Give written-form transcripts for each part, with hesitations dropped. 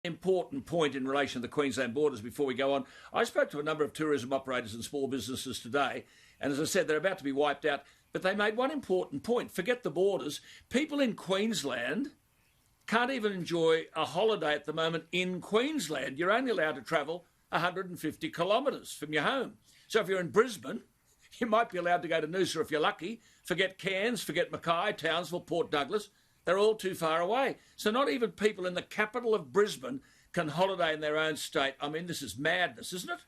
important point in relation to the Queensland borders before we go on. I spoke to a number of tourism operators and small businesses today, and as I said, they're about to be wiped out, but they made one important point. Forget the borders. People in Queensland can't even enjoy a holiday at the moment in Queensland. You're only allowed to travel 150 kilometres from your home. So if you're in Brisbane, you might be allowed to go to Noosa if you're lucky. Forget Cairns, forget Mackay, Townsville, Port Douglas. They're all too far away. So not even people in the capital of Brisbane can holiday in their own state. I mean, this is madness, isn't it?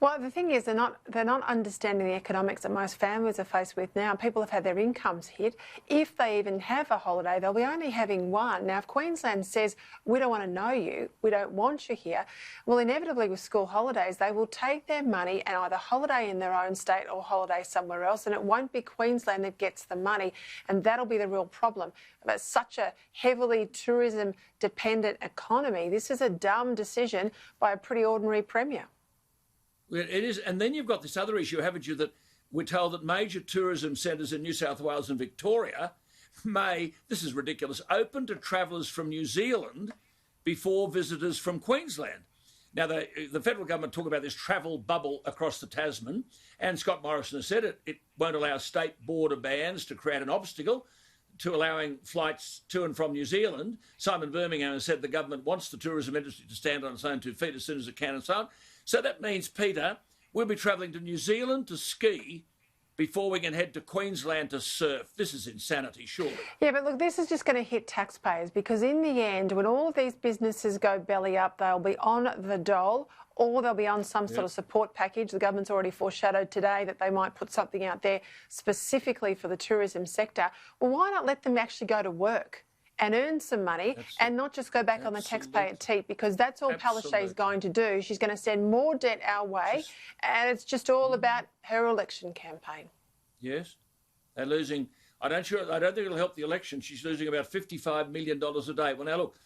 Well, the thing is, they're not understanding the economics that most families are faced with now. People have had their incomes hit. If they even have a holiday, they'll be only having one. Now, if Queensland says, we don't want to know you, we don't want you here, well, inevitably with school holidays, they will take their money and either holiday in their own state or holiday somewhere else, and it won't be Queensland that gets the money, and that'll be the real problem. But such a heavily tourism-dependent economy, this is a dumb decision by a pretty ordinary Premier. It is, and then you've got this other issue, haven't you, that we're told that major tourism centres in New South Wales and Victoria may, this is ridiculous, open to travellers from New Zealand before visitors from Queensland. Now, the federal government talk about this travel bubble across the Tasman, and Scott Morrison has said it won't allow state border bans to create an obstacle to allowing flights to and from New Zealand. Simon Birmingham has said the government wants the tourism industry to stand on its own 2 feet as soon as it can and so on. So that means, Peter, we'll be travelling to New Zealand to ski before we can head to Queensland to surf. This is insanity, surely. Yeah, but look, this is just going to hit taxpayers because in the end, when all of these businesses go belly up, they'll be on the dole or they'll be on some sort of support package. The government's already foreshadowed today that they might put something out there specifically for the tourism sector. Well, why not let them actually go to work and earn some money and not just go back on the taxpayer teat, because that's all Palaszczuk is going to do. She's going to send more debt our way, and it's just all about her election campaign. Yes, they're losing. I don't think it'll help the election. She's losing about $55 million a day. Well, now look,